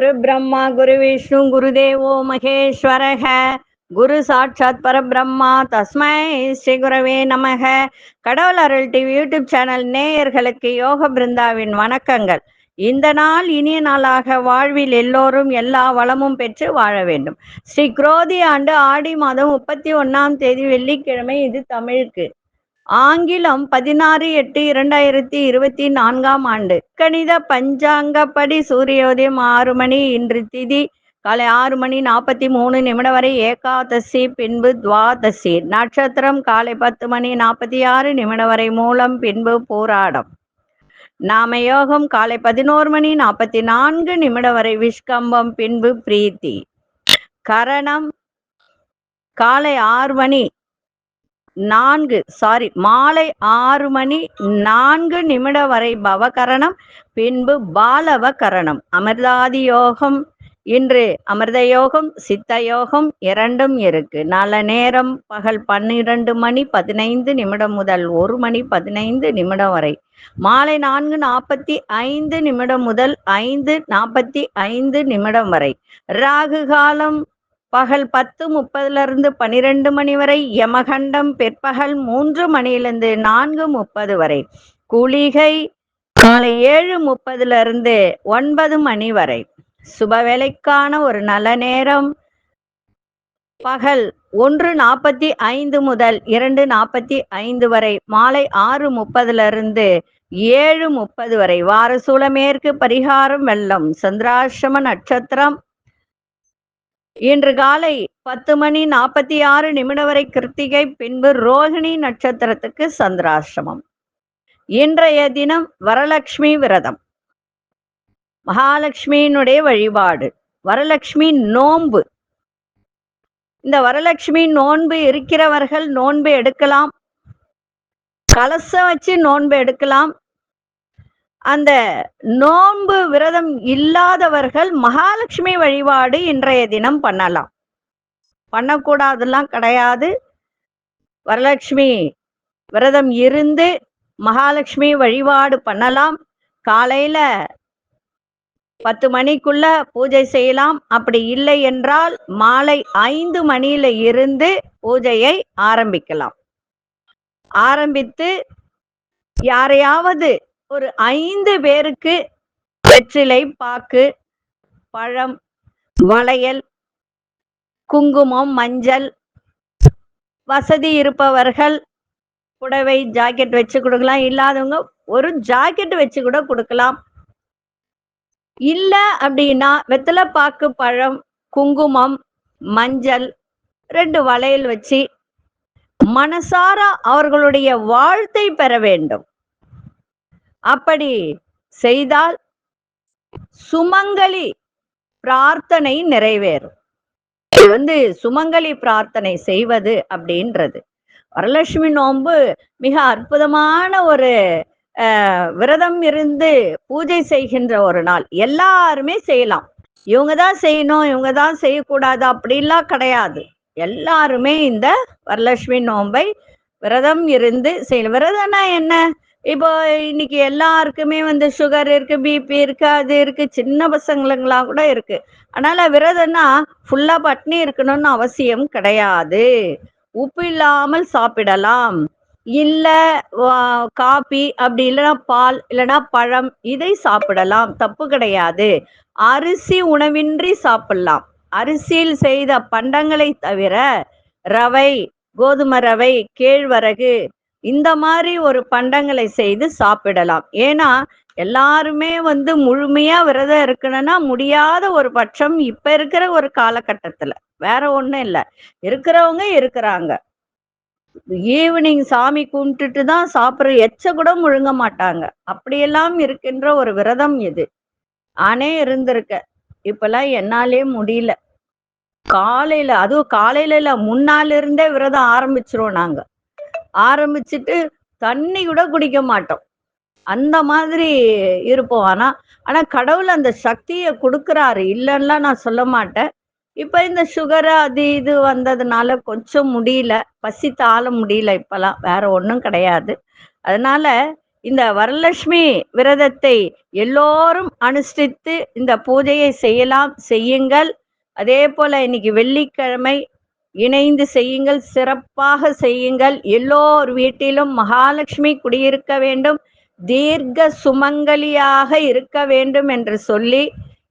குரு பிரம்மா குரு விஷ்ணு குருதேவோ மகேஸ்வரக குரு சாட்சாத் பரபிரம்மா தஸ்மை ஸ்ரீ குரவே நமக. கடவுள் அருள் டிவி யூடியூப் சேனல் நேயர்களுக்கு யோக பிருந்தாவின் வணக்கங்கள். இந்த நாள் இனிய நாளாக வாழ்வில் எல்லோரும் எல்லா வளமும் பெற்று வாழ வேண்டும். ஸ்ரீ குரோதி ஆண்டு ஆடி மாதம் 31ஆம் தேதி வெள்ளிக்கிழமை. இது தமிழுக்கு. ஆங்கிலம் 16/8/2024 ஆண்டு. கணித பஞ்சாங்கப்படி சூரியோதயம் 6 மணி. இன்று திதி காலை 6:43 வரை ஏகாதசி, பின்பு துவாதசி. நட்சத்திரம் காலை 10:46 வரை மூலம், பின்பு பூராடம். நாம யோகம் காலை 11:44 வரை விஷ்கம்பம், பின்பு பிரீத்தி. கரணம் காலை மாலை 6:04 வரை பவகரணம், பின்பு பாலவ கரணம். அமிர்தாதி யோகம். இன்று அமிர்த யோகம் சித்த யோகம் இரண்டும் இருக்கு. நல்ல நேரம் பகல் 12:15 முதல் 1:15 வரை. மாலை 4:45 முதல் 5:45 வரை. ராகு காலம் பகல் 10:30 12 வரை. யமகண்டம் பிற்பகல் 3 4:30 வரை. குளிகை காலை 7:30 9 வரை. சுப வேலைக்கான ஒரு நல்ல நேரம் பகல் 1:45 முதல் 2:45 வரை. மாலை 6:30 7:30 வரை. வார சூலமேற்கு. பரிகாரம் வெள்ளம். சந்திராசிரம நட்சத்திரம் இன்று காலை 10:46 வரை கிருத்திகை, பின்பு ரோகிணி நட்சத்திரத்துக்கு சந்திராசிரமம். இன்றைய தினம் வரலட்சுமி விரதம், மகாலட்சுமியினுடைய வழிபாடு, வரலட்சுமி நோன்பு. இந்த வரலட்சுமி நோன்பு இருக்கிறவர்கள் நோன்பு எடுக்கலாம், கலசம் வச்சு நோன்பு எடுக்கலாம். அந்த நோன்பு விரதம் இல்லாதவர்கள் மகாலட்சுமி வழிபாடு இன்றைய தினம் பண்ணலாம். பண்ணக்கூடாதெல்லாம் கிடையாது. வரலட்சுமி விரதம் இருந்து மகாலட்சுமி வழிபாடு பண்ணலாம். காலையில 10 மணிக்குள்ள பூஜை செய்யலாம். அப்படி இல்லை என்றால் மாலை 5 மணியில இருந்து பூஜையை ஆரம்பிக்கலாம். ஆரம்பித்து யாரையாவது ஒரு 5 பேருக்கு வெற்றிலை பாக்கு, பழம், வளையல், குங்குமம், மஞ்சள், வசதி இருப்பவர்கள் புடவை ஜாக்கெட் வச்சு கொடுக்கலாம். இல்லாதவங்க ஒரு ஜாக்கெட் வச்சு கூட கொடுக்கலாம். இல்ல அப்படின்னா வெத்தலை பாக்கு, பழம், குங்குமம், மஞ்சள், 2 வளையல் வச்சு மனசார அவர்களுடைய வாழ்த்தை பெற வேண்டும். அப்படி செய்தால் சுமங்கலி பிரார்த்தனை நிறைவேறும். இது சுமங்கலி பிரார்த்தனை செய்வது அப்படின்றது. வரலட்சுமி நோன்பு மிக அற்புதமான ஒரு விரதம் இருந்து பூஜை செய்கின்ற ஒரு நாள். எல்லாருமே செய்யலாம். இவங்கதான் செய்யணும், இவங்கதான் செய்யக்கூடாது அப்படிலாம் கிடையாது. எல்லாருமே இந்த வரலட்சுமி நோன்பை விரதம் இருந்து செய்யலாம். விரதம்னா என்ன? இப்போ இன்னைக்கு எல்லாருக்குமே சுகர் இருக்கு, பிபி இருக்கு, அது இருக்கு, சின்ன பசங்களுங்களாம் கூட இருக்கு. அதனால விரதம்னா ஃபுல்லா பட்னி இருக்கணும்னு அவசியம் கிடையாது. உப்பு இல்லாமல் சாப்பிடலாம். இல்ல காபி, அப்படி இல்லைன்னா பால், இல்லைன்னா பழம், இதை சாப்பிடலாம், தப்பு கிடையாது. அரிசி உணவின்றி சாப்பிடலாம். அரிசியில் செய்த பண்டங்களை தவிர ரவை, கோதுமை ரவை, கேழ்வரகு, இந்த மாதிரி ஒரு பண்டங்களை செய்து சாப்பிடலாம். ஏன்னா எல்லாருமே முழுமையா விரதம் இருக்கணும்னா முடியாத ஒரு பட்சம் இப்ப இருக்கிற ஒரு காலகட்டத்துல. வேற ஒண்ணும் இல்லை, இருக்கிறவங்க இருக்கிறாங்க. ஈவினிங் சாமி கும்பிட்டுட்டு தான் சாப்பிட்ற, எச்ச கூட முழுங்க மாட்டாங்க. அப்படியெல்லாம் இருக்கின்ற ஒரு விரதம் இது. ஆனே இருந்திருக்க. இப்பெல்லாம் என்னாலே முடியல. காலையில, அதுவும் காலையில இல்ல, முன்னால இருந்தே விரதம் ஆரம்பிச்சிருவோம். நாங்க ஆரம்பிச்சுட்டு தண்ணி கூட குடிக்க மாட்டோம். அந்த மாதிரி இருப்போம். ஆனா கடவுள் அந்த சக்தியை கொடுக்குறாரு, இல்லைன்னா நான் சொல்ல மாட்டேன். இப்ப இந்த சுகர் அது இது வந்ததுனால கொஞ்சம் முடியல, பசி தாழ முடியல. இப்பெல்லாம் வேற ஒண்ணும் கிடையாது. அதனால இந்த வரலட்சுமி விரதத்தை எல்லோரும் அனுஷ்டித்து இந்த பூஜையை செய்யலாம், செய்யுங்கள். அதே போல இன்னைக்கு வெள்ளிக்கிழமை இணைந்து செய்யுங்கள், சிறப்பாக செய்யுங்கள். எல்லோர் வீட்டிலும் மகாலட்சுமி குடியிருக்க வேண்டும், தீர்க்க சுமங்கலியாக இருக்க வேண்டும் என்று சொல்லி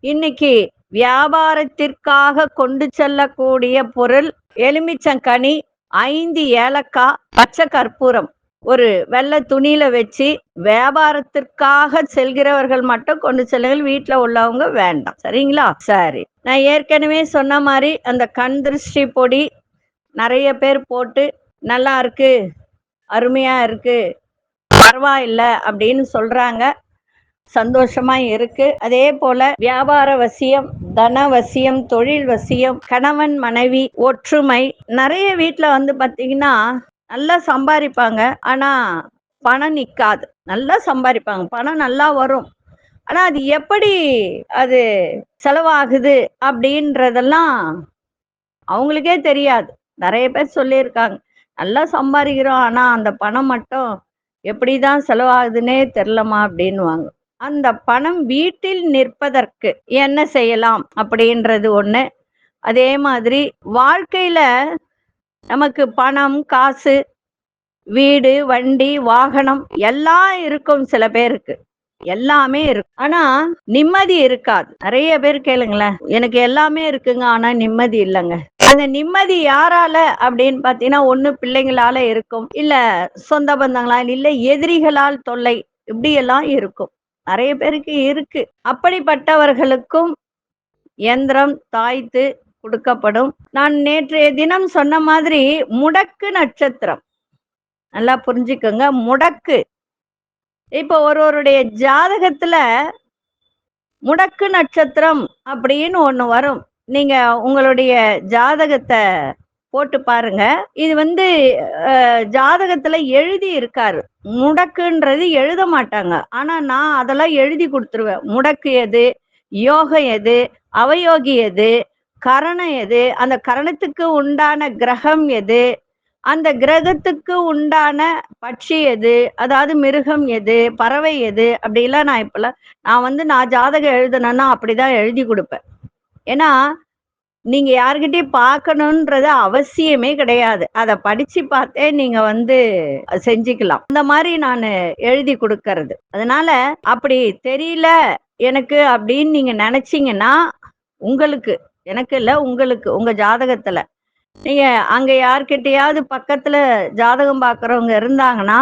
இன்னைக்கு வியாபாரத்திற்காக கொண்டு செல்லக்கூடிய பொருள் எலுமிச்சங்கனி, 5 ஏலக்காய், பச்சை கற்பூரம் ஒரு வெள்ளை துணியில வச்சு வியாபாரத்திற்காக செல்கிறவர்கள் மட்டும் கொண்டு செல்லுங்கள், வீட்டுல உள்ளவங்க வேண்டாம். சரிங்களா? சரி, நான் ஏற்கனவே சொன்ன மாதிரி அந்த கண் திருஷ்டி பொடி நிறைய பேர் போட்டு நல்லா இருக்கு, அருமையா இருக்கு, பரவாயில்ல அப்படின்னு சொல்றாங்க. சந்தோஷமா இருக்கு. அதே போல வியாபார வசியம், தன வசியம், தொழில் வசியம், கணவன் மனைவி ஒற்றுமை. நிறைய வீட்டுல வந்து பாத்தீங்கன்னா நல்லா சம்பாதிப்பாங்க, ஆனா பணம் நிக்காது. நல்லா சம்பாதிப்பாங்க, பணம் நல்லா வரும், ஆனா அது எப்படி அது செலவாகுது அப்படின்றதெல்லாம் அவங்களுக்கே தெரியாது. நிறைய பேர் சொல்லியிருக்காங்க, நல்லா சம்பாதிக்கிறோம், ஆனா அந்த பணம் மட்டும் எப்படிதான் செலவாகுதுன்னே தெரியலமா அப்படின்னுவாங்க. அந்த பணம் வீட்டில் நிற்பதற்கு என்ன செய்யலாம் அப்படின்றது ஒண்ணு. அதே மாதிரி வாழ்க்கையில நமக்கு பணம், காசு, வீடு, வண்டி, வாகனம் எல்லாம் இருக்கும். சில பேருக்கு எல்லாமே இருக்கு, ஆனா நிம்மதி இருக்காது. நிறைய பேர் கேளுங்களேன், எனக்கு எல்லாமே இருக்குங்க, ஆனா நிம்மதி இல்லைங்க. அந்த நிம்மதி யாரால அப்படின்னு பாத்தீங்கன்னா, ஒண்ணு பிள்ளைங்களால இருக்கும், இல்ல சொந்த பந்தங்களால், இல்ல எதிரிகளால் தொல்லை, இப்படி எல்லாம் இருக்கும். நிறைய பேருக்கு இருக்கு. அப்படிப்பட்டவர்களுக்கும் யந்திரம் தாய்த்து கொடுக்கப்படும். நான் நேற்றைய தினம் சொன்ன மாதிரி முடக்கு நட்சத்திரம் நல்லா புரிஞ்சுக்கோங்க. முடக்கு, இப்ப ஒருவருடைய ஜாதகத்துல முடக்கு நட்சத்திரம் அப்படின்னு ஒண்ணு வரும். நீங்க உங்களுடைய ஜாதகத்தை போட்டு பாருங்க. இது வந்து ஜாதகத்துல எழுதி இருக்காரு. முடக்குன்றது எழுத மாட்டாங்க, ஆனா நான் அதெல்லாம் எழுதி கொடுத்துருவேன். முடக்கு எது, யோகம் எது, அவயோகி எது, கரணம் எது, அந்த கரணத்துக்கு உண்டான கிரகம் எது, அந்த கிரகத்துக்கு உண்டான பட்சி எது, அதாவது மிருகம் எது, பறவை எது, அப்படிலாம் நான் இப்பெல்லாம் நான் ஜாதகம் எழுதணும்னா அப்படிதான் எழுதி கொடுப்பேன். ஏன்னா நீங்க யாருக்கிட்டையும் பார்க்கணுன்றது அவசியமே கிடையாது, அதை படிச்சு பார்த்தே நீங்க செஞ்சுக்கலாம். இந்த மாதிரி நான் எழுதி கொடுக்கறது. அதனால அப்படி தெரியல எனக்கு அப்படின்னு நீங்க நினைச்சீங்கன்னா, உங்களுக்கு, எனக்கு இல்ல, உங்களுக்கு உங்க ஜாதகத்துல நீங்க அங்க யார்கிட்டயாவது பக்கத்துல ஜாதகம் பார்க்கறவங்க இருந்தாங்கன்னா,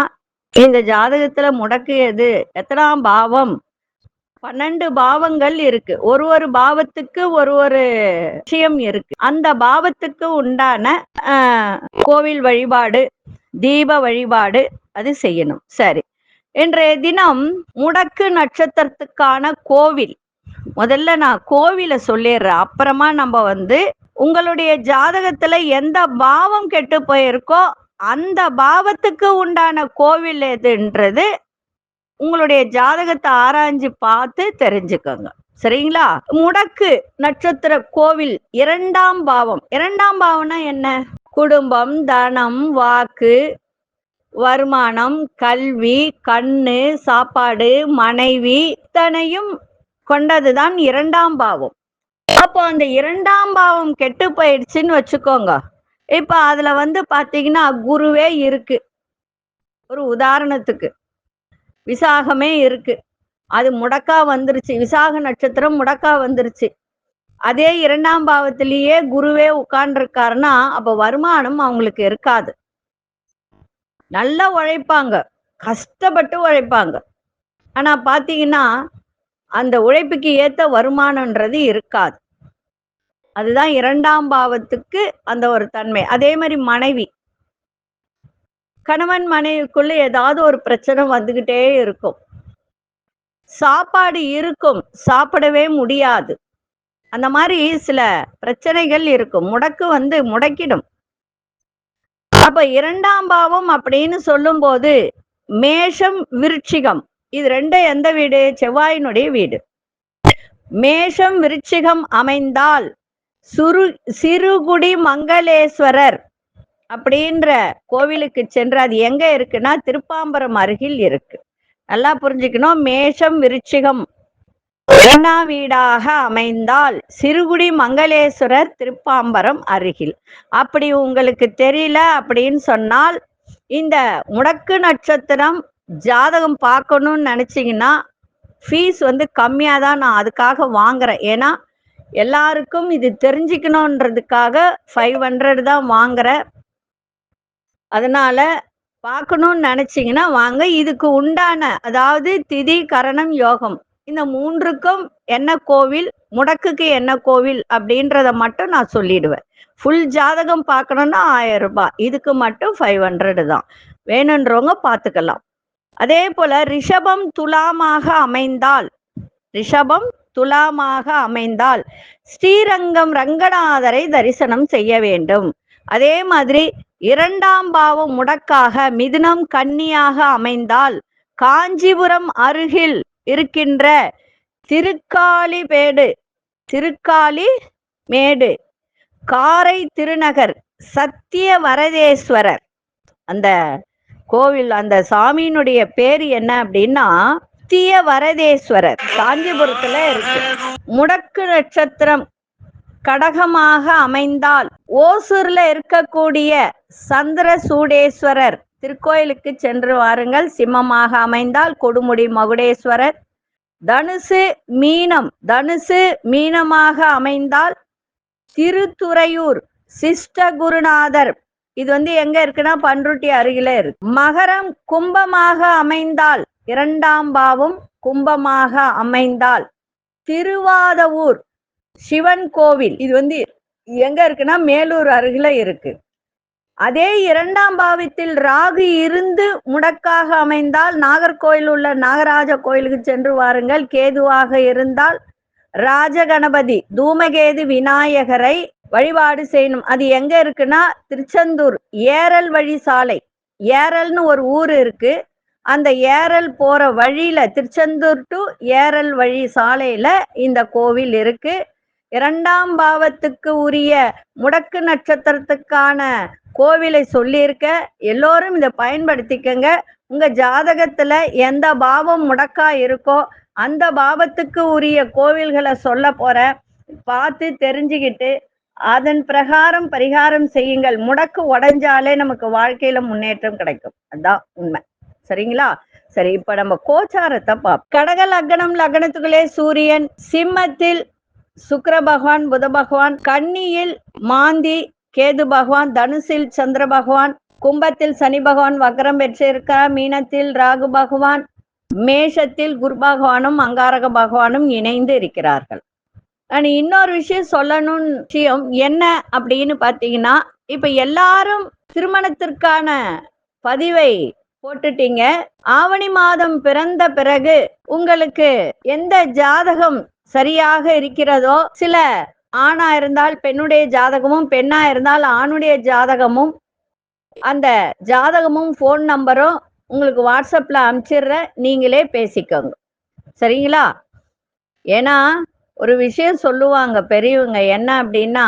இந்த ஜாதகத்துல முடக்கு எது, எத்தனாம் பாவம், 12 பாவங்கள் இருக்கு. ஒரு பாவத்துக்கு ஒரு விஷயம் இருக்கு. அந்த பாவத்துக்கு உண்டான கோவில் வழிபாடு, தீப வழிபாடு அது செய்யணும். சரி, இன்றைய தினம் முடக்கு நட்சத்திரத்துக்கான கோவில், முதல்ல நான் கோவில சொல்லிடுறேன். அப்புறமா நம்ம உங்களுடைய ஜாதகத்துல எந்த பாவம் கெட்டு போயிருக்கோ அந்த பாவத்துக்கு உண்டான கோவில் எதுன்றது உங்களுடைய ஜாதகத்தை ஆராய்ஞ்சு பார்த்து தெரிஞ்சுக்கோங்க. சரிங்களா? முடக்கு நட்சத்திர கோவில் 2ஆம் பாவம். 2ஆம் பாவம்னா என்ன? குடும்பம், தனம், வாக்கு, வருமானம், கல்வி, கண்ணு, சாப்பாடு, மனைவி, இத்தனையும் கொண்டதுதான் 2ஆம் பாவம். அப்போ அந்த 2ஆம் பாவம் கெட்டு போயிடுச்சுன்னு வச்சுக்கோங்க. இப்ப அதுல பாத்தீங்கன்னா குருவே இருக்கு. ஒரு உதாரணத்துக்கு விசாகமே இருக்கு, அது முடக்கா வந்துருச்சு, விசாக நட்சத்திரம் முடக்கா வந்துருச்சு. அதே 2ஆம் பாவத்திலேயே குருவே உட்கார்ந்துருக்காருன்னா அப்ப வருமானம் அவங்களுக்கு இருக்காது. நல்லா உழைப்பாங்க, கஷ்டப்பட்டு உழைப்பாங்க, ஆனா பாத்தீங்கன்னா அந்த உழைப்புக்கு ஏத்த வருமானம்ன்றது இருக்காது. அதுதான் 2ஆம் பாவத்துக்கு அந்த ஒரு தன்மை. அதே மாதிரி மனைவி, கணவன் மனைவிக்குள்ள ஏதாவது ஒரு பிரச்சனை வந்துகிட்டே இருக்கும். சாப்பாடு இருக்கும், சாப்பிடவே முடியாது, அந்த மாதிரி சில பிரச்சனைகள் இருக்கும். முடக்கு முடக்கிடும். அப்ப 2ஆம் பாவம் அப்படின்னு சொல்லும் போது மேஷம், விருச்சிகம், இது ரெண்டும் எந்த வீடு? செவ்வாயினுடைய வீடு. மேஷம் விருச்சிகம் அமைந்தால் சிறுகுடி மங்களேஸ்வரர் அப்படின்ற கோவிலுக்கு சென்று, அது எங்க இருக்குன்னா திருப்பாம்பரம் அருகில் இருக்கு. நல்லா புரிஞ்சுக்கணும். மேஷம் விருச்சிகம் 2ஆம் வீடாக அமைந்தால் சிறுகுடி மங்களேஸ்வரர் திருப்பாம்பரம் அருகில். அப்படி உங்களுக்கு தெரியல அப்படின்னு சொன்னால் இந்த முடக்கு நட்சத்திரம் ஜாதகம் பார்க்கணும்னு நினைச்சீங்கன்னா ஃபீஸ் கம்மியாக தான் நான் அதுக்காக வாங்குறேன். ஏன்னா எல்லாருக்கும் இது தெரிஞ்சுக்கணுன்றதுக்காக 500 தான் வாங்குறேன். அதனால பார்க்கணும்னு நினைச்சீங்கன்னா வாங்க. இதுக்கு உண்டான அதாவது திதி கரணம் யோகம் இந்த 3க்கும் என்ன கோவில், முடக்குக்கு என்ன கோவில் அப்படின்றத மட்டும் நான் சொல்லிடுவேன். ஃபுல் ஜாதகம் பார்க்கணும்னா 1000 ரூபாய், இதுக்கு மட்டும் 500 தான். வேணுன்றவங்க பார்த்துக்கலாம். அதே போல ரிஷபம் துலாமாக அமைந்தால் ஸ்ரீரங்கம் ரங்கநாதரை தரிசனம் செய்ய வேண்டும். அதே மாதிரி 2ஆம் பாவம் முடக்காக மிதுனம் கன்னியாக அமைந்தால் காஞ்சிபுரம் அருகில் இருக்கின்ற திருக்காலிமேடு காரை திருநகர் சத்திய வரதேஸ்வரர் அந்த கோவில், அந்த சாமியினுடைய பேரு என்ன அப்படின்னா சத்திய வரதேஸ்வரர், காஞ்சிபுரத்துல இருக்கு. முடக்கு நட்சத்திரம் கடகமாக அமைந்தால் ஓசூர்ல இருக்கக்கூடிய சந்திரசூடேஸ்வரர் திருக்கோயிலுக்கு சென்று வாருங்கள். சிம்மமாக அமைந்தால் கொடுமுடி மகுடேஸ்வரர். தனுசு மீனமாக அமைந்தால் திருத்துறையூர் சிஷ்டகுருநாதர், இது எங்க இருக்குன்னா பன்ருட்டி அருகில இருக்கு. மகரம் கும்பமாக அமைந்தால் 2ஆம் பாவம் கும்பமாக அமைந்தால் திருவாதவூர் சிவன் கோவில், இது எங்க இருக்குன்னா மேலூர் அருகில இருக்கு. அதே 2ஆம் பாவத்தில் ராகு இருந்து முடக்காக அமைந்தால் நாகர்கோயில் உள்ள நாகராஜ கோயிலுக்கு சென்று வாருங்கள். கேதுவாக இருந்தால் ராஜகணபதி தூமகேது விநாயகரை வழிபாடு செய்யணும். அது எங்க இருக்குன்னா திருச்செந்தூர் ஏரல் வழி சாலை, ஏரல்னு ஒரு ஊர் இருக்கு. அந்த ஏரல் போற வழியில திருச்செந்தூர் டு ஏரல் வழி சாலையில இந்த கோவில் இருக்கு. 2ஆம் பாவத்துக்கு உரிய முடக்கு நட்சத்திரத்துக்கான கோவிலை சொல்லியிருக்க. எல்லோரும் இதை பயன்படுத்திக்கங்க. உங்க ஜாதகத்துல எந்த பாவம் முடக்கா இருக்கோ அந்த பாவத்துக்கு உரிய கோவில்களை சொல்ல போற, பார்த்து தெரிஞ்சுக்கிட்டு அதன் பிரகாரம் பரிகாரம் செய்யுங்கள். முடக்கு உடைஞ்சாலே நமக்கு வாழ்க்கையில முன்னேற்றம் கிடைக்கும், அதுதான் உண்மை. சரிங்களா? சரி, இப்ப நம்ம கோச்சாரத்தை பார்ப்போம். கடக லக்னம், லக்னத்துக்குள்ளே சூரியன், சிம்மத்தில் சுக்கிர பகவான் புத பகவான், கன்னியில் மாந்தி கேது பகவான், தனுசில் சந்திர பகவான், கும்பத்தில் சனி பகவான் வக்ரம் பெற்றிருக்கிறார், மீனத்தில் ராகு பகவான், மேஷத்தில் குரு பகவானும் அங்காரக பகவானும் இணைந்து இருக்கிறார்கள். நான் இன்னொரு விஷயம் சொல்லணும்னு விஷயம் என்ன அப்படின்னு பாத்தீங்கன்னா, இப்ப எல்லாரும் திருமணத்திற்கான பதிவை போட்டுட்டீங்க. ஆவணி மாதம் பிறந்த பிறகு உங்களுக்கு எந்த ஜாதகம் சரியாக இருக்கிறதோ, சில ஆணா இருந்தால் பெண்ணுடைய ஜாதகமும், பெண்ணா இருந்தால் ஆணுடைய ஜாதகமும், அந்த ஜாதகமும் போன் நம்பரும் உங்களுக்கு வாட்ஸ்அப்ல அனுப்பிச்சிடுறேன், நீங்களே பேசிக்கோங்க. சரிங்களா? ஏன்னா ஒரு விஷயம் சொல்லுவாங்க பெரியவங்க, என்ன அப்படின்னா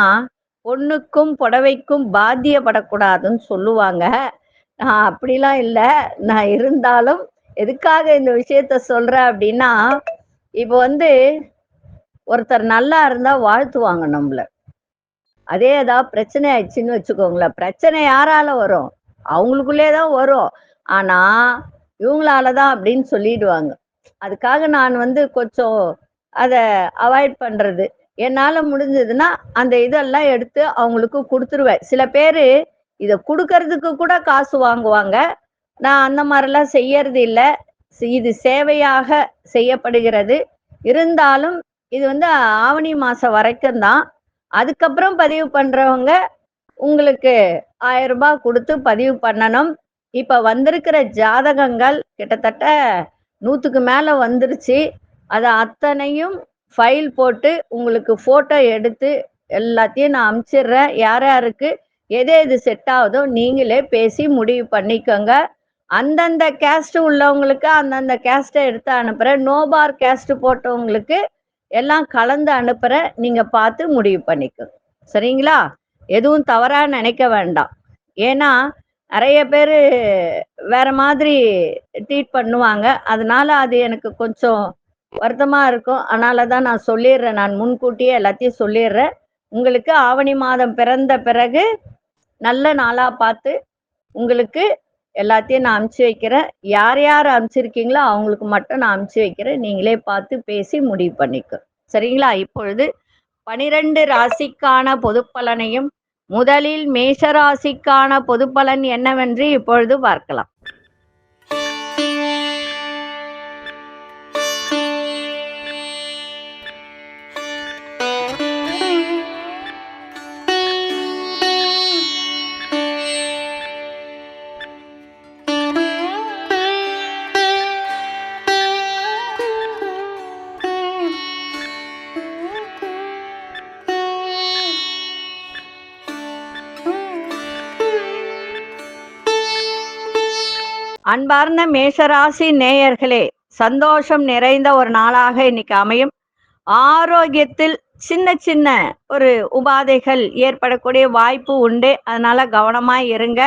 பொண்ணுக்கும் புடவைக்கும் பாத்தியப்படக்கூடாதுன்னு சொல்லுவாங்க. நான் அப்படிலாம் இல்லை. நான் இருந்தாலும் எதுக்காக இந்த விஷயத்த சொல்றேன் அப்படின்னா, இப்போ ஒருத்தர் நல்லா இருந்தா வாழ்த்துவாங்க நம்மள. அதே ஏதாவது பிரச்சனை ஆயிடுச்சுன்னு வச்சுக்கோங்களேன், பிரச்சனை யாரால வரும்? அவங்களுக்குள்ளேதான் வரும். ஆனா இவங்களாலதான் அப்படின்னு சொல்லிடுவாங்க. அதுக்காக நான் கொஞ்சம் அதை அவாய்ட் பண்றது. என்னால முடிஞ்சதுன்னா அந்த இதெல்லாம் எடுத்து அவங்களுக்கு கொடுத்துருவேன். சில பேரு இதை கொடுக்கறதுக்கு கூட காசு வாங்குவாங்க. நான் அந்த மாதிரிலாம் செய்யறது இல்லை. இது சேவையாக செய்யப்படுகிறது. இருந்தாலும் இது ஆவணி மாசம் வரைக்கும் தான். அதுக்கப்புறம் பதிவு பண்றவங்க உங்களுக்கு 1000 ரூபாய் கொடுத்து பதிவு பண்ணணும். இப்ப வந்திருக்கிற ஜாதகங்கள் கிட்டத்தட்ட 100க்கு மேல வந்துருச்சு. அதை அத்தனையும் ஃபைல் போட்டு உங்களுக்கு போட்டோ எடுத்து எல்லாத்தையும் நான் அனுப்பிச்சிடுறேன். யார் யாருக்கு எது எது செட் ஆகுதோ நீங்களே பேசி முடிவு பண்ணிக்கோங்க. அந்தந்த கேஸ்ட் உள்ளவங்களுக்கு அந்தந்த கேஸ்ட்டை எடுத்து அனுப்புறேன். நோபார் கேஸ்ட் போட்டவங்களுக்கு எல்லாம் கலந்து அனுப்புறேன். நீங்க பார்த்து முடிவு பண்ணிக்கோங்க. சரிங்களா? எதுவும் தவறா நினைக்க வேண்டாம். ஏன்னா நிறைய பேர் வேற மாதிரி ட்ரீட் பண்ணுவாங்க. அதனால அது எனக்கு கொஞ்சம் வருத்தமா இருக்கும். அதனால தான் நான் சொல்லிடுறேன். நான் முன்கூட்டியே எல்லாத்தையும் சொல்லிடுறேன். உங்களுக்கு ஆவணி மாதம் பிறந்த பிறகு நல்ல நாளா பார்த்து உங்களுக்கு எல்லாத்தையும் நான் அனுப்பிச்சு வைக்கிறேன். யார் யார் அனுப்பிச்சிருக்கீங்களோ அவங்களுக்கு மட்டும் நான் அனுப்பிச்சு வைக்கிறேன். நீங்களே பார்த்து பேசி முடிவு பண்ணிக்க. சரிங்களா? இப்பொழுது 12 ராசிக்கான பொது பலனையும் முதலில் மேஷ ராசிக்கான பொது பலன் என்னவென்று இப்பொழுது பார்க்கலாம். அன்பார்ந்த மேஷராசி நேயர்களே, சந்தோஷம் நிறைந்த ஒரு நாளாக இன்னைக்கு அமையும். ஆரோக்கியத்தில் சின்ன சின்ன ஒரு உபாதைகள் ஏற்படக்கூடிய வாய்ப்பு உண்டு. அதனால கவனமாய் இருங்க.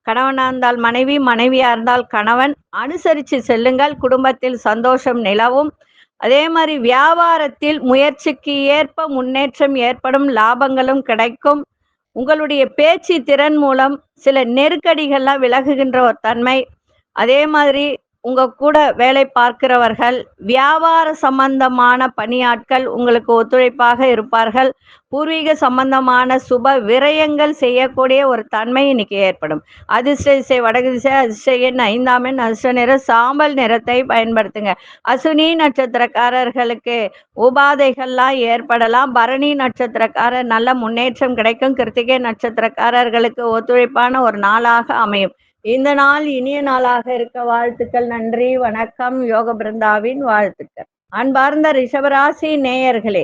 கணவனா இருந்தால் மனைவி, மனைவியா இருந்தால் கணவன், அனுசரித்து செல்லுங்கள். குடும்பத்தில் சந்தோஷம் நிலவும். அதே மாதிரி வியாபாரத்தில் முயற்சிக்கு ஏற்ப முன்னேற்றம் ஏற்படும், லாபங்களும் கிடைக்கும். உங்களுடைய பேச்சு திறன் மூலம் சில நெருக்கடிகள்லாம் விலகுகின்ற ஒரு தன்மை. அதே மாதிரி உங்க கூட வேலை பார்க்கிறவர்கள், வியாபார சம்பந்தமான பணியாட்கள் உங்களுக்கு ஒத்துழைப்பாக இருப்பார்கள். பூர்வீக சம்பந்தமான சுப விரயங்கள் செய்யக்கூடிய ஒரு தன்மை இன்னைக்கு ஏற்படும். அதிர்ஷ்ட திசை வடக்கு திசை, அதிர்ஷ்ட எண் 5ஆம் எண், அதிர்ஷ்ட நிறம் சாம்பல் நிறத்தை பயன்படுத்துங்க. அசுனி நட்சத்திரக்காரர்களுக்கு உபாதைகள்லாம் ஏற்படலாம். பரணி நட்சத்திரக்காரர் நல்ல முன்னேற்றம் கிடைக்கும். கிருத்திகை நட்சத்திரக்காரர்களுக்கு ஒத்துழைப்பான ஒரு நாளாக அமையும். இந்த நாள் இனிய நாளாக இருக்க வாழ்த்துக்கள். நன்றி, வணக்கம். யோக பிருந்தாவின் வாழ்த்துக்கள். அன்பார்ந்த ரிஷபராசி நேயர்களே,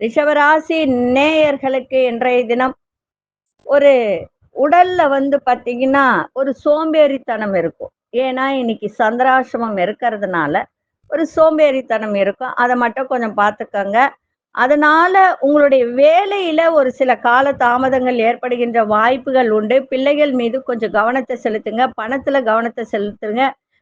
ரிஷபராசி நேயர்களுக்கு இன்றைய தினம் ஒரு உடல்ல பாத்தீங்கன்னா ஒரு சோம்பேறித்தனம் இருக்கும். ஏன்னா இன்னைக்கு சந்திராசிரமம் இருக்கிறதுனால ஒரு சோம்பேறித்தனம் இருக்கும். அதை மட்டும் கொஞ்சம் பார்த்துக்கோங்க. அதனால உங்களுடைய வேலையில ஒரு சில கால தாமதங்கள் ஏற்படுகின்ற வாய்ப்புகள் உண்டு. பிள்ளைகள் மீது கொஞ்சம் கவனத்தை செலுத்துங்க. பணத்துல கவனத்தை செலுத்துங்க.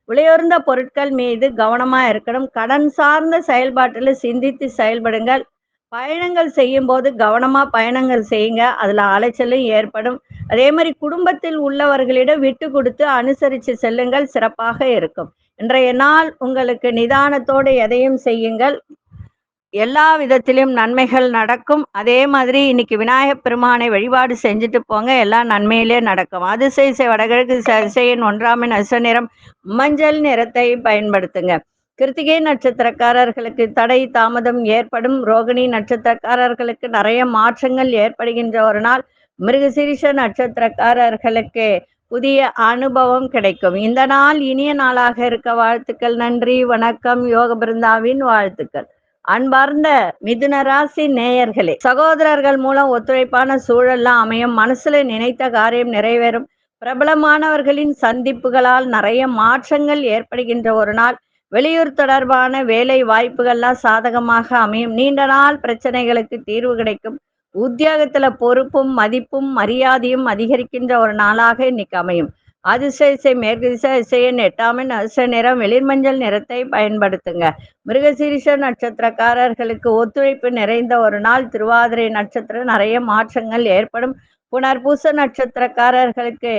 விலையுயர்ந்த பொருட்கள் மீது கவனமா இருக்கணும். கடன் சார்ந்த செயல்பாட்டில் சிந்தித்து செயல்படுங்கள். பயணங்கள் செய்யும் போது கவனமா பயணங்கள் செய்யுங்க. அதுல அலைச்சலும் ஏற்படும். அதே மாதிரி குடும்பத்தில் உள்ளவர்களிடம் விட்டு கொடுத்து அனுசரித்து செல்லுங்கள், சிறப்பாக இருக்கும். இன்றைய நாள் உங்களுக்கு நிதானத்தோடு எதையும் செய்யுங்கள், எல்லா விதத்திலும் நன்மைகள் நடக்கும். அதே மாதிரி இன்னைக்கு விநாயகப் பெருமானை வழிபாடு செஞ்சுட்டு போங்க, எல்லாம் நன்மையிலே நடக்கும். அதிசய வடகிழக்கு அதிசயன் 1ஆம் எண், அதிர்ஷ்ட நிறம் மஞ்சள் நிறத்தை பயன்படுத்துங்க. கிருத்திகை நட்சத்திரக்காரர்களுக்கு தடை தாமதம் ஏற்படும். ரோகிணி நட்சத்திரக்காரர்களுக்கு நிறைய மாற்றங்கள் ஏற்படுகின்ற ஒரு நாள். மிருகசீரிஷ நட்சத்திரக்காரர்களுக்கு புதிய அனுபவம் கிடைக்கும். இந்த நாள் இனிய நாளாக இருக்க வாழ்த்துக்கள். நன்றி, வணக்கம். யோக பிருந்தாவின் வாழ்த்துக்கள். அன்பார்ந்த மிதுன ராசி நேயர்களே, சகோதரர்கள் மூலம் ஒத்துழைப்பான சூழல்லாம் அமையும். மனசுல நினைத்த காரியம் நிறைவேறும். பிரபலமானவர்களின் சந்திப்புகளால் நிறைய மாற்றங்கள் ஏற்படுகின்ற ஒரு நாள். வெளியூர் தொடர்பான வேலை வாய்ப்புகள்லாம் சாதகமாக அமையும். நீண்ட நாள் பிரச்சனைகளுக்கு தீர்வு கிடைக்கும். உத்தியோகத்துல பொறுப்பும் மதிப்பும் மரியாதையும் அதிகரிக்கின்ற ஒரு நாளாக இன்னைக்கு அமையும். அதிர்ஷ்ட திசை மேற்கு திசை, அதிர்ஷ்ட எண் 8ஆம் எண், அதிர்ஷ்ட நிறம் வெளிர்மஞ்சள் நிறத்தை பயன்படுத்துங்க. மிருகசீரிஷ நட்சத்திரக்காரர்களுக்கு ஒத்துழைப்பு நிறைந்த ஒரு நாள். திருவாதிரை நட்சத்திரம் நிறைய மாற்றங்கள் ஏற்படும். புனர்பூச நட்சத்திரக்காரர்களுக்கு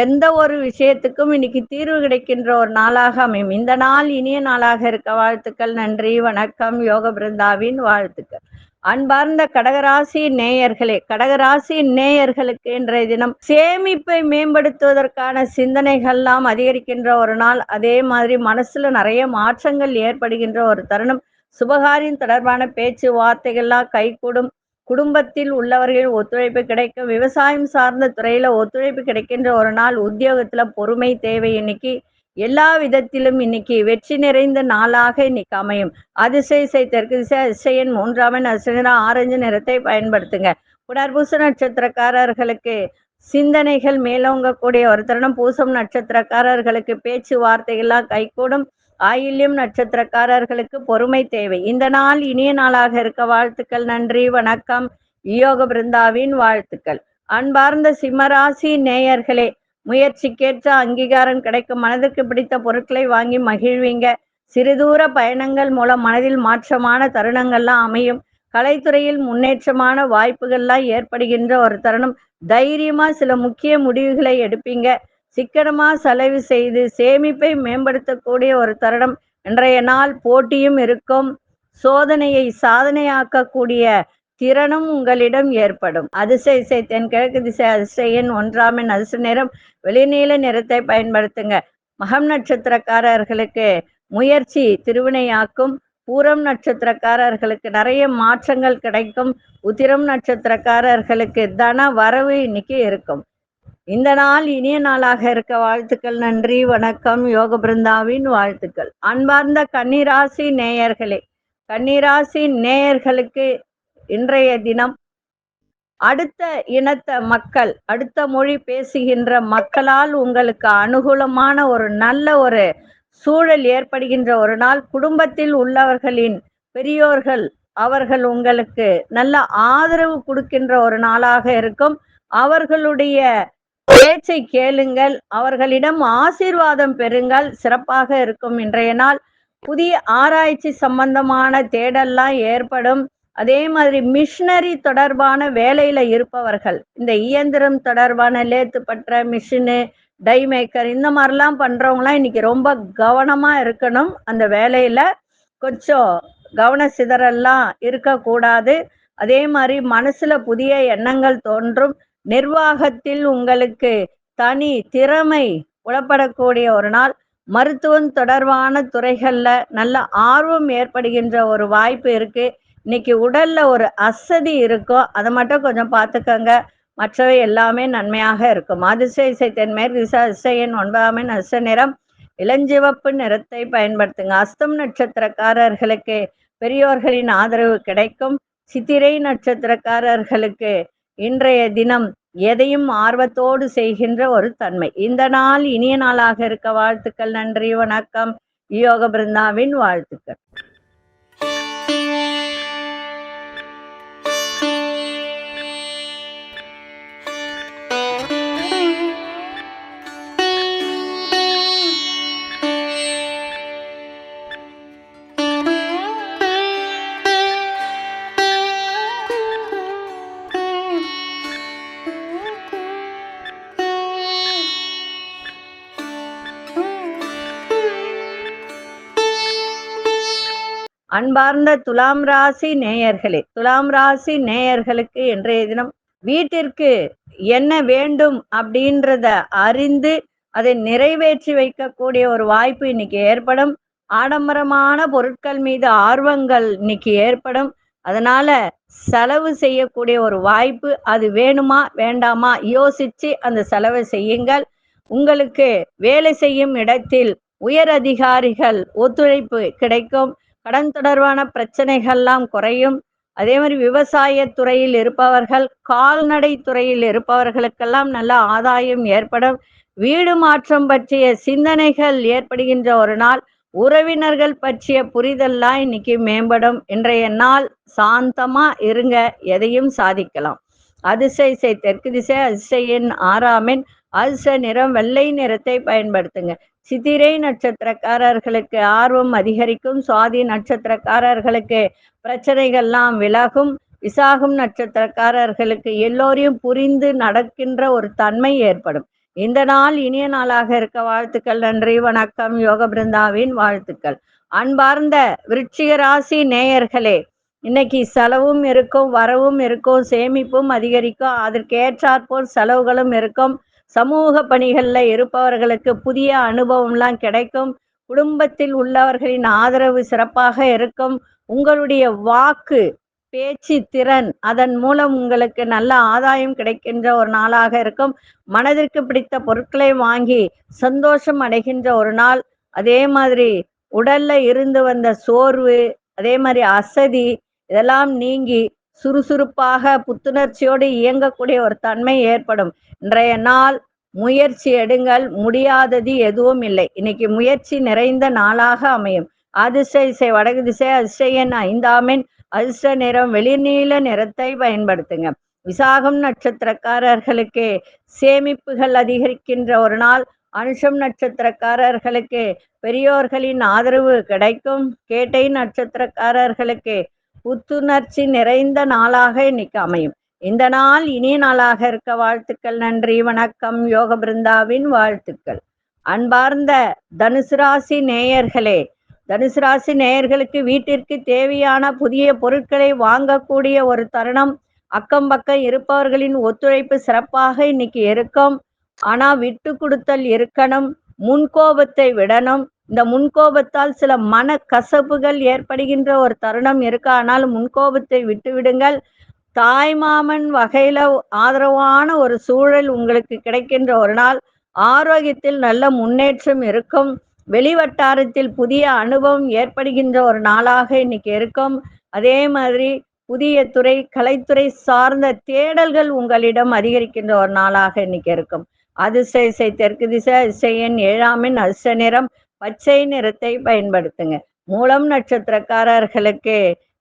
எந்த ஒரு விஷயத்துக்கும் இன்னைக்கு தீர்வு கிடைக்கின்ற ஒரு நாளாக அமையும். இந்த நாள் இனிய நாளாக இருக்க வாழ்த்துக்கள். நன்றி, வணக்கம். யோக பிருந்தாவின் வாழ்த்துக்கள். அன்பார்ந்த கடகராசி நேயர்களே, கடகராசி நேயர்களுக்கு இன்றைய தினம் சேமிப்பை மேம்படுத்துவதற்கான சிந்தனைகள்லாம் அதிகரிக்கின்ற ஒரு நாள். அதே மாதிரி மனசுல நிறைய மாற்றங்கள் ஏற்படுகின்ற ஒரு தருணம். சுபகாரியம் தொடர்பான பேச்சு வார்த்தைகள்லாம் கைகூடும். குடும்பத்தில் உள்ளவர்கள் ஒத்துழைப்பு கிடைக்கும். விவசாயம் சார்ந்த துறையில ஒத்துழைப்பு கிடைக்கின்ற ஒரு நாள். உத்தியோகத்துல பொறுமை தேவை. இன்னைக்கு எல்லா விதத்திலும் இன்னைக்கு வெற்றி நிறைந்த நாளாக இன்னைக்கு அமையும். அதிசய தெற்கு திசை, அதிர்ஷ்ட எண் 3ஆம் எண், அதிர்ஷ்ட நிறம் ஆரஞ்சு நிறத்தை பயன்படுத்துங்க. புனர்பூச நட்சத்திரக்காரர்களுக்கு சிந்தனைகள் மேலோங்கக்கூடிய ஒரு தருணம். பூசம் நட்சத்திரக்காரர்களுக்கு பேச்சு வார்த்தைகள்லாம் கைகூடும். ஆயில்யம் நட்சத்திரக்காரர்களுக்கு பொறுமை தேவை. இந்த நாள் இனிய நாளாக இருக்க வாழ்த்துக்கள். நன்றி, வணக்கம். யோக பிருந்தாவின் வாழ்த்துக்கள். அன்பார்ந்த சிம்மராசி நேயர்களே, முயற்சிக்கேற்ற அங்கீகாரம் கிடைக்கும். மனதிற்கு பிடித்த பொருட்களை வாங்கி மகிழ்வீங்க. சிறுதூர பயணங்கள் மூலம் மனதில் மாற்றமான தருணங்கள்லாம் அமையும். கலைத்துறையில் முன்னேற்றமான வாய்ப்புகள்லாம் ஏற்படுகின்ற ஒரு தருணம். தைரியமா சில முக்கிய முடிவுகளை எடுப்பீங்க. சிக்கனமா செலவு செய்து சேமிப்பை மேம்படுத்தக்கூடிய ஒரு தருணம். இன்றைய நாள் போட்டியும் இருக்கும். சோதனையை சாதனையாக்கக்கூடிய திறனும் உங்களிடம் ஏற்படும். அதிர்ஷ்ட இசை தென்கிழக்கு திசை. அதிர்ஷ்ட எண் 1 அதிர்ஷ்ட நிறம் வெளிநீல நிறத்தை பயன்படுத்துங்க. மகம் நட்சத்திரக்காரர்களுக்கு முயற்சி திருவினையாக்கும். பூரம் நட்சத்திரக்காரர்களுக்கு நிறைய மாற்றங்கள் கிடைக்கும். உத்திரம் நட்சத்திரக்காரர்களுக்கு தன வரவு இன்னைக்கு இருக்கும். இந்த நாள் இனிய நாளாக இருக்க வாழ்த்துக்கள். நன்றி, வணக்கம். யோக பிருந்தாவின் வாழ்த்துக்கள். அன்பார்ந்த கன்னிராசி நேயர்களே, கன்னிராசி நேயர்களுக்கு இன்றைய தினம் அடுத்த இனத்த மக்கள், அடுத்த மொழி பேசுகின்ற மக்களால் உங்களுக்கு அனுகூலமான ஒரு நல்ல ஒரு சூழல் ஏற்படுகின்ற ஒரு நாள். குடும்பத்தில் உள்ளவர்களின் பெரியோர்கள் அவர்கள் உங்களுக்கு நல்ல ஆதரவு கொடுக்கின்ற ஒரு நாளாக இருக்கும். அவர்களுடைய பேச்சை கேளுங்கள், அவர்களிடம் ஆசீர்வாதம் பெறுங்கள், சிறப்பாக இருக்கும் இன்றைய நாள். புதிய ஆராய்ச்சி சம்பந்தமான தேடல்லாம் ஏற்படும். அதே மாதிரி மிஷினரி தொடர்பான வேலையில இருப்பவர்கள், இந்த இயந்திரம் தொடர்பான லேத்து பற்ற மிஷினு, டை மேக்கர் இந்த மாதிரிலாம் பண்றவங்களாம் இன்னைக்கு ரொம்ப கவனமா இருக்கணும். அந்த வேலையில கொஞ்சம் கவன சிதறல்லாம் இருக்கக்கூடாது. அதே மாதிரி மனசுல புதிய எண்ணங்கள் தோன்றும். நிர்வாகத்தில் உங்களுக்கு தனி திறமை புலப்படக்கூடிய ஒரு நாள். மருத்துவம் தொடர்பான துறைகள்ல நல்ல ஆர்வம் ஏற்படுகின்ற ஒரு வாய்ப்பு இருக்கு. இன்னைக்கு உடல்ல ஒரு அசதி இருக்கும், அதை மட்டும் கொஞ்சம் பார்த்துக்கோங்க. மற்றவை எல்லாமே நன்மையாக இருக்கும். அதிர்ஷ்ட இசை தென்மேற்கு திசை. அதிர்ஷ்ட எண் 9 அதிர்ஷ்ட நிறம் இளஞ்சிவப்பு நிறத்தை பயன்படுத்துங்க. அஸ்தம் நட்சத்திரக்காரர்களுக்கு பெரியோர்களின் ஆதரவு கிடைக்கும். சித்திரை நட்சத்திரக்காரர்களுக்கு இன்றைய தினம் எதையும் ஆர்வத்தோடு செய்கின்ற ஒரு தன்மை. இந்த நாள் இனிய நாளாக இருக்க வாழ்த்துக்கள். நன்றி, வணக்கம். யோக பிருந்தாவின் வாழ்த்துக்கள். அன்பார்ந்த துலாம் ராசி நேயர்களே, துலாம் ராசி நேயர்களுக்கு இன்றைய தினம் வீட்டிற்கு என்ன வேண்டும் அப்படின்றத அறிந்து அதை நிறைவேற்றி வைக்கக்கூடிய ஒரு வாய்ப்பு இன்னைக்கு ஏற்படும். ஆடம்பரமான பொருட்கள் மீது ஆர்வங்கள் இன்னைக்கு ஏற்படும். அதனால செலவு செய்யக்கூடிய ஒரு வாய்ப்பு. அது வேணுமா வேண்டாமா யோசிச்சு அந்த செலவை செய்யுங்கள். உங்களுக்கு வேலை செய்யும் இடத்தில் உயர் அதிகாரிகள் ஒத்துழைப்பு கிடைக்கும். கடன் தொடர்பான பிரச்சனைகள்லாம் குறையும். அதே மாதிரி விவசாய துறையில் இருப்பவர்கள், கால்நடை துறையில் இருப்பவர்களுக்கெல்லாம் நல்ல ஆதாயம் ஏற்படும். வீடு மாற்றம் பற்றிய சிந்தனைகள் ஏற்படுகின்ற ஒரு நாள். உறவினர்கள் பற்றிய புரிதல்லாம் இன்னைக்கு மேம்படும். இன்றைய நாள் சாந்தமா இருங்க, எதையும் சாதிக்கலாம். அதிர்ஷ்ட இசை தெற்கு திசை. அதிர்ஷ்ட எண் 6 அதிர்ஷ்ட நிறம் வெள்ளை நிறத்தை பயன்படுத்துங்க. சித்திரை நட்சத்திரக்காரர்களுக்கு ஆர்வம் அதிகரிக்கும். சுவாதி நட்சத்திரக்காரர்களுக்கு பிரச்சனைகள்லாம் விலகும். விசாகம் நட்சத்திரக்காரர்களுக்கு எல்லோரையும் புரிந்து நடக்கின்ற ஒரு தன்மை ஏற்படும். இந்த நாள் இனிய நாளாக இருக்க வாழ்த்துக்கள். நன்றி, வணக்கம். யோக பிருந்தாவின் வாழ்த்துக்கள். அன்பார்ந்த விருச்சிக ராசி நேயர்களே, இன்னைக்கு செலவும் இருக்கும், வரவும் இருக்கும், சேமிப்பும் அதிகரிக்கும். அதற்கு ஏற்றாற்போல் செலவுகளும் இருக்கும். சமூக பணிகள்ல இருப்பவர்களுக்கு புதிய அனுபவம்லாம் கிடைக்கும். குடும்பத்தில் உள்ளவர்களின் ஆதரவு சிறப்பாக இருக்கும். உங்களுடைய வாக்கு பேச்சு திறன், அதன் மூலம் உங்களுக்கு நல்ல ஆதாயம் கிடைக்கின்ற ஒரு நாளாக இருக்கும். மனதிற்கு பிடித்த பொருட்களை வாங்கி சந்தோஷம் அடைகின்ற ஒரு நாள். அதே மாதிரி உடல்ல இருந்து வந்த சோர்வு, அதே மாதிரி அசதி இதெல்லாம் நீங்கி சுறுசுறுப்பாக புத்துணர்ச்சியோடு இயங்கக்கூடிய ஒரு தன்மை ஏற்படும். இன்றைய நாள் முயற்சி எடுங்கள், முடியாதது எதுவும் இல்லை. இன்னைக்கு முயற்சி நிறைந்த நாளாக அமையும். அதிர்ஷ்ட இசை வடக்கு திசை. அதிர்ஷ்ட எண் 5 அதிர்ஷ்ட நிறம் வெளிநீல நிறத்தை பயன்படுத்துங்க. விசாகம் நட்சத்திரக்காரர்களுக்கு சேமிப்புகள் அதிகரிக்கின்ற ஒரு நாள். அனுஷம் நட்சத்திரக்காரர்களுக்கு பெரியோர்களின் ஆதரவு கிடைக்கும். கேட்டை நட்சத்திரக்காரர்களுக்கு புத்துணர்ச்சி நிறைந்த நாளாக இன்னைக்கு அமையும். இந்த நாள் இனிய நாளாக இருக்க வாழ்த்துக்கள். நன்றி, வணக்கம். யோக பிருந்தாவின் வாழ்த்துக்கள். அன்பார்ந்த தனுசு ராசி நேயர்களே, தனுசு ராசி நேயர்களுக்கு வீட்டிற்கு தேவையான புதிய பொருட்களை வாங்கக்கூடிய ஒரு தருணம். அக்கம் பக்கம் இருப்பவர்களின் ஒத்துழைப்பு சிறப்பாக இன்னைக்கு இருக்கும். ஆனா விட்டு கொடுத்தல் இருக்கணும். முன்கோபத்தை விடணும். இந்த முன்கோபத்தால் சில மன கசப்புகள் ஏற்படுகின்ற ஒரு தருணம் இருக்கு. ஆனால் முன்கோபத்தை விட்டு விடுங்கள். தாய்மாமன் வகையில ஆதரவான ஒரு சூழல் உங்களுக்கு கிடைக்கின்ற ஒரு நாள். ஆரோக்கியத்தில் நல்ல முன்னேற்றம் இருக்கும். வெளிவட்டாரத்தில் புதிய அனுபவம் ஏற்படுகின்ற ஒரு நாளாக இன்னைக்கு இருக்கும். அதே மாதிரி புதிய துறை, கலைத்துறை சார்ந்த தேடல்கள் உங்களிடம் அதிகரிக்கின்ற ஒரு நாளாக இன்னைக்கு இருக்கும். அதிர்ஷ்ட திசை தெற்கு திசை. அதிர்ஷ்ட எண் 7ஆம் எண். அதிர்ஷ்ட நிறம் பச்சை நிறத்தை பயன்படுத்துங்க. மூலம் நட்சத்திரக்காரர்களுக்கு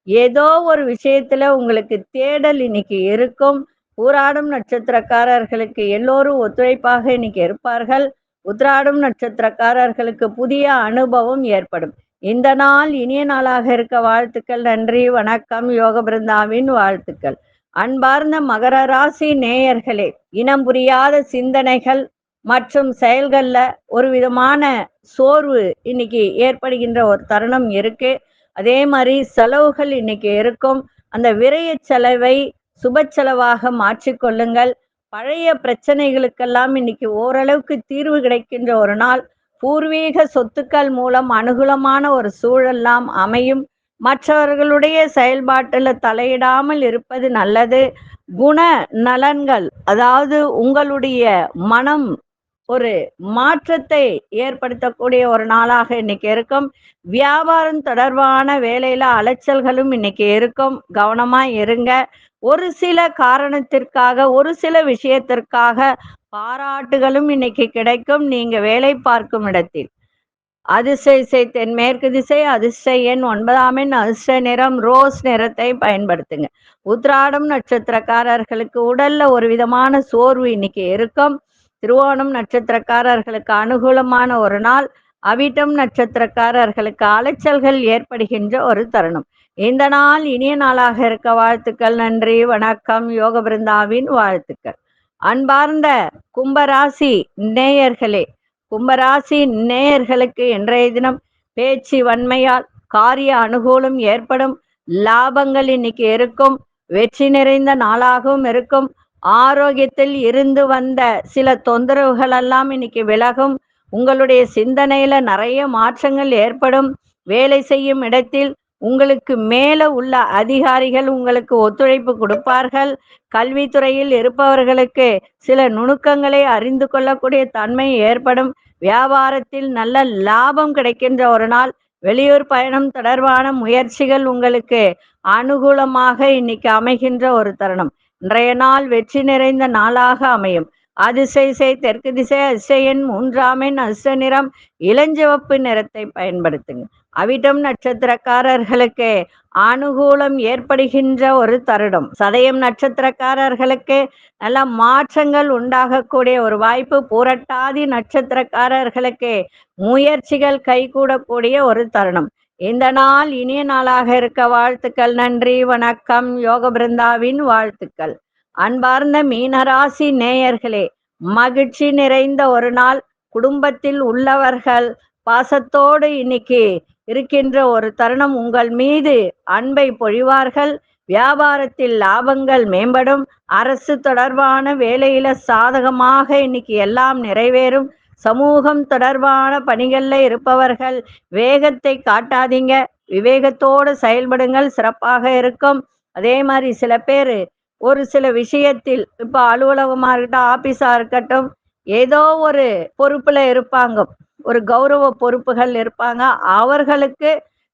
ஏதோ ஒரு விஷயத்துல உங்களுக்கு தேடல் இன்னைக்கு இருக்கும். பூராடம் நட்சத்திரக்காரர்களுக்கு எல்லோரும் ஒத்துழைப்பாக இன்னைக்கு இருப்பார்கள். உத்திராடம் நட்சத்திரக்காரர்களுக்கு புதிய அனுபவம் ஏற்படும். இந்த நாள் இனிய நாளாக இருக்க வாழ்த்துக்கள். நன்றி, வணக்கம். யோக பிருந்தாவின் வாழ்த்துக்கள். அன்பார்ந்த மகர ராசி நேயர்களே, இனம் புரியாத சிந்தனைகள் மற்றும் செயல்கள்ல ஒரு விதமான சோர்வு இன்னைக்கு ஏற்படுகின்ற ஒரு தருணம் இருக்கு. அதே மாதிரி செலவுகள் இன்னைக்கு இருக்கும். அந்த விரய செலவை சுப செலவாக மாற்றிக்கொள்ளுங்கள். பழைய பிரச்சனைகளுக்கெல்லாம் இன்னைக்கு ஓரளவுக்கு தீர்வு கிடைக்கின்ற ஒரு நாள். பூர்வீக சொத்துக்கள் மூலம் அனுகூலமான ஒரு சூழல்லாம் அமையும். மற்றவர்களுடைய செயல்பாட்டில் தலையிடாமல் இருப்பது நல்லது. குண நலன்கள், அதாவது உங்களுடைய மனம் ஒரு மாற்றத்தை ஏற்படுத்தக்கூடிய ஒரு நாளாக இன்னைக்கு இருக்கும். வியாபாரம் தொடர்பான வேலையில அலைச்சல்களும் இன்னைக்கு இருக்கும். கவனமா இருங்க. ஒரு சில காரணத்திற்காக, ஒரு சில விஷயத்திற்காக பாராட்டுகளும் இன்னைக்கு கிடைக்கும் நீங்க வேலை பார்க்கும் இடத்தில். அதிர்ஷ்ட திசை தென்மேற்கு திசை. அதிர்ஷ்ட எண் 9ஆம் எண். அதிர்ஷ்ட நிறம் ரோஸ் நிறத்தை பயன்படுத்துங்க. உத்திராடம் நட்சத்திரக்காரர்களுக்கு உடல்ல ஒரு விதமான சோர்வு இன்னைக்கு இருக்கும். திருவோணம் நட்சத்திரக்காரர்களுக்கு அனுகூலமான ஒரு நாள். அவிட்டம் நட்சத்திரக்காரர்களுக்கு அலைச்சல்கள் ஏற்படுகின்ற ஒரு தருணம். இந்த நாள் இனிய நாளாக இருக்க வாழ்த்துக்கள். நன்றி, வணக்கம். யோக பிருந்தாவின் வாழ்த்துக்கள். அன்பார்ந்த கும்பராசி நேயர்களே, கும்பராசி நேயர்களுக்கு இன்றைய தினம் பேச்சு வன்மையால் காரிய அனுகூலம் ஏற்படும். லாபங்கள் இன்னைக்கு இருக்கும். வெற்றி நிறைந்த நாளாகவும் இருக்கும். ஆரோக்கியத்தில் இருந்து வந்த சில தொந்தரவுகள் எல்லாம் இன்னைக்கு விலகும். உங்களுடைய சிந்தனையில நிறைய மாற்றங்கள் ஏற்படும். வேலை செய்யும் இடத்தில் உங்களுக்கு மேல உள்ள அதிகாரிகள் உங்களுக்கு ஒத்துழைப்பு கொடுப்பார்கள். கல்வித்துறையில் இருப்பவர்களுக்கு சில நுணுக்கங்களை அறிந்து கொள்ளக்கூடிய தன்மை ஏற்படும். வியாபாரத்தில் நல்ல லாபம் கிடைக்கின்ற ஒரு நாள். வெளியூர் பயணம் தொடர்பான முயற்சிகள் உங்களுக்கு அனுகூலமாக இன்னைக்கு அமைகின்ற ஒரு தருணம். இன்றைய நாள் வெற்றி நிறைந்த நாளாக அமையும். அதிர்ஷ்ட திசை தெற்கு திசை. அதிர்ஷ்ட எண் 3ஆம் எண். அதிர்ஷ்ட நிறம் இளஞ்சிவப்பு நிறத்தை பயன்படுத்துங்க. அவிட்டம் நட்சத்திரக்காரர்களுக்கு அனுகூலம் ஏற்படுகின்ற ஒரு தருணம். சதயம் நட்சத்திரக்காரர்களுக்கு நல்ல மாற்றங்கள் உண்டாகக்கூடிய ஒரு வாய்ப்பு. பூரட்டாதி நட்சத்திரக்காரர்களுக்கு முயற்சிகள் கைகூடக்கூடிய ஒரு தருணம். இந்த நாள் இனிய நாளாக இருக்க வாழ்த்துக்கள். நன்றி, வணக்கம். யோக பிருந்தாவின் வாழ்த்துக்கள். அன்பார்ந்த மீனராசி நேயர்களே, மகிழ்ச்சி நிறைந்த ஒரு நாள். குடும்பத்தில் உள்ளவர்கள் பாசத்தோடு இன்னைக்கு இருக்கின்ற ஒரு தருணம். உங்கள் மீது அன்பை பொழிவார்கள். வியாபாரத்தில் லாபங்கள் மேம்படும். அரசு தொடர்பான வேலையில சாதகமாக இன்னைக்கு எல்லாம் நிறைவேறும். சமூகம் தொடர்பான பணிகள்ல இருப்பவர்கள் வேகத்தை காட்டாதீங்க. விவேகத்தோடு செயல்படுங்கள், சிறப்பாக இருக்கும். அதே மாதிரி சில பேர் ஒரு சில விஷயத்தில், இப்போ அலுவலகமா இருக்கட்டும், ஆபீஸா இருக்கட்டும், ஏதோ ஒரு பொறுப்புல இருப்பாங்க, ஒரு கௌரவ பொறுப்புகள் இருப்பாங்க. அவர்களுக்கு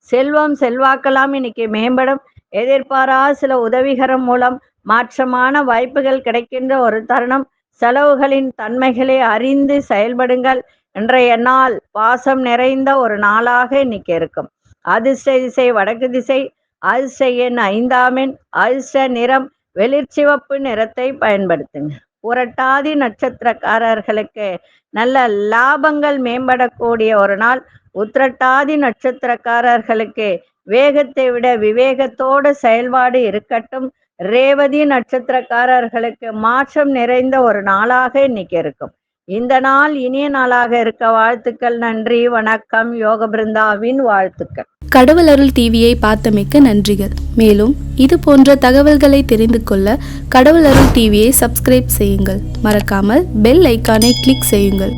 செல்வம் செல்வாக்கெல்லாம் இன்னைக்கு மேம்படும். எதிர்பாராத சில உதவிகரம் மூலம் மாற்றமான வாய்ப்புகள் கிடைக்கின்ற ஒரு தருணம். செலவுகளின் தன்மைகளை அறிந்து செயல்படுங்கள். இன்றைய நாள் பாசம் நிறைந்த ஒரு நாளாக இன்னைக்கு இருக்கும். அதிர்ஷ்ட திசை வடக்கு திசை. அதிர்ஷ்ட எண் 5ஆம் எண். அதிர்ஷ்ட நிறம் வெளிர்சிவப்பு நிறத்தை பயன்படுத்துங்க. புரட்டாதி நட்சத்திரக்காரர்களுக்கு நல்ல லாபங்கள் மேம்படக்கூடிய ஒரு நாள். உத்திரட்டாதி நட்சத்திரக்காரர்களுக்கு வேகத்தை விட விவேகத்தோடு செயல்பாடு இருக்கட்டும். ரேவதி நட்சத்திரக்காரர்களுக்கு மாற்றம் நிறைந்த ஒரு நாளாக இன்னைக்கு இருக்கும். இந்த நாள் இனிய நாளாக இருக்க வாழ்த்துக்கள். நன்றி, வணக்கம். யோக பிருந்தாவின் வாழ்த்துக்கள். கடவுள் அருள் டிவியை பார்த்தமைக்க நன்றிகள். மேலும் இது போன்ற தகவல்களை தெரிந்து கொள்ள கடவுள் அருள் டிவியை சப்ஸ்கிரைப் செய்யுங்கள். மறக்காமல் பெல் ஐக்கானை கிளிக் செய்யுங்கள்.